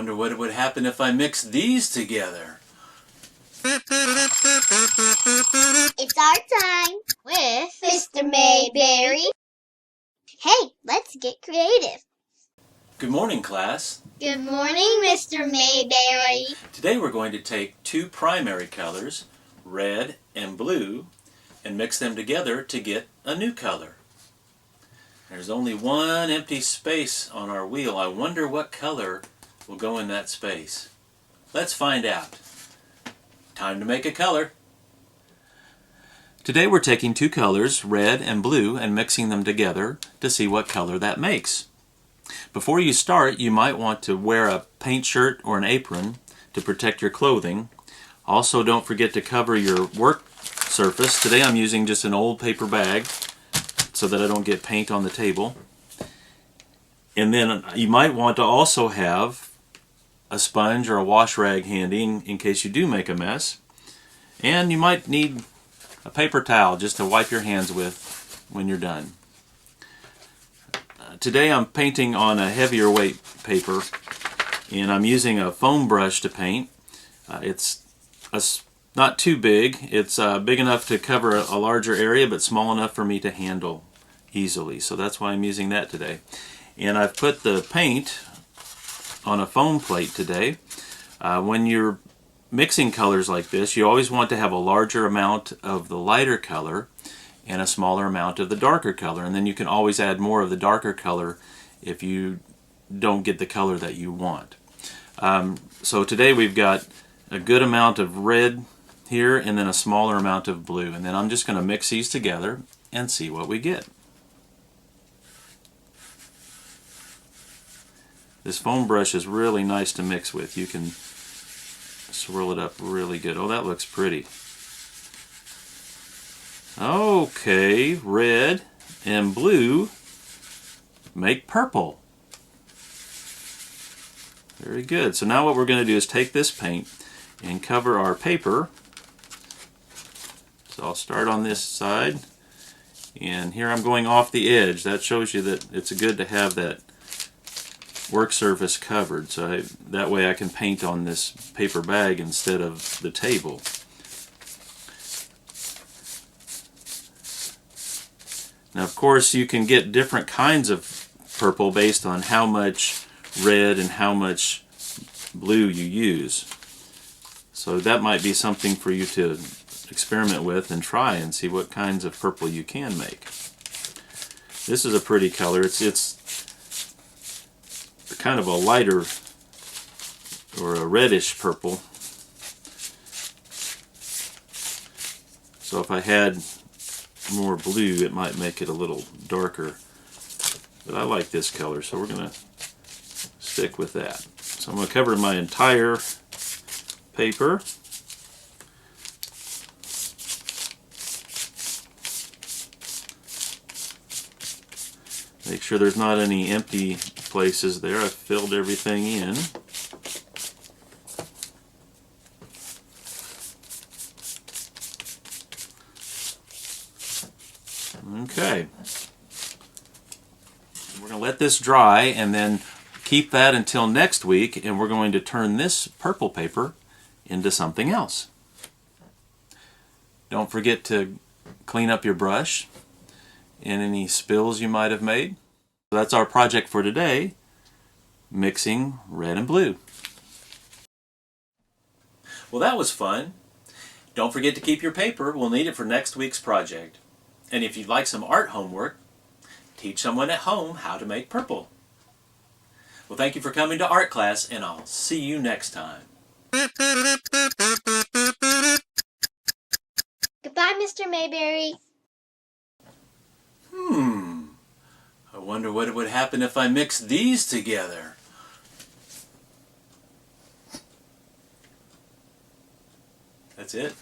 wonder what would happen if I mix these together. It's our time with Mr. Mayberry. Hey, let's get creative. Good morning, class. Good morning, Mr. Mayberry. Today we're going to take two primary colors, red and blue, and mix them together to get a new color. There's only one empty space on our wheel. I wonder what color will go in that space. Let's find out. Time to make a color. Today we're taking two colors, red and blue, and mixing them together to see what color that makes. Before you start, you might want to wear a paint shirt or an apron to protect your clothing. Also, don't forget to cover your work surface. Today I'm using just an old paper bag so that I don't get paint on the table. And then you might want to also have a sponge or a wash rag handy in case you do make a mess. And you might need a paper towel just to wipe your hands with when you're done. Today I'm painting on a heavier weight paper, and I'm using a foam brush to paint. It's not too big. It's big enough to cover a larger area, but small enough for me to handle easily. So that's why I'm using that today. And I've put the paint on a foam plate today. When you're mixing colors like this, you always want to have a larger amount of the lighter color and a smaller amount of the darker color, and then you can always add more of the darker color if you don't get the color that you want. So today we've got a good amount of red here and then a smaller amount of blue, and then I'm just going to mix these together and see what we get. This foam brush is really nice to mix with. You can swirl it up really good. Oh, that looks pretty. Okay, red and blue make purple. Very good. So now what we're going to do is take this paint and cover our paper. So I'll start on this side, and here I'm going off the edge. That shows you that it's good to have that work surface covered, so that way I can paint on this paper bag instead of the table. Now, of course, you can get different kinds of purple based on how much red and how much blue you use. So that might be something for you to experiment with and try and see what kinds of purple you can make. This is a pretty color. It's kind of a lighter or a reddish purple. So if I had more blue, it might make it a little darker. But I like this color, so we're going to stick with that. So I'm going to cover my entire paper. Make sure there's not any empty places there. I've filled everything in. Okay. We're going to let this dry and then keep that until next week, and we're going to turn this purple paper into something else. Don't forget to clean up your brush and any spills you might have made. So that's our project for today, mixing red and blue. Well, that was fun. Don't forget to keep your paper. We'll need it for next week's project. And if you'd like some art homework, teach someone at home how to make purple. Well, thank you for coming to art class, and I'll see you next time. Goodbye, Mr. Mayberry. I wonder what would happen if I mix these together. That's it.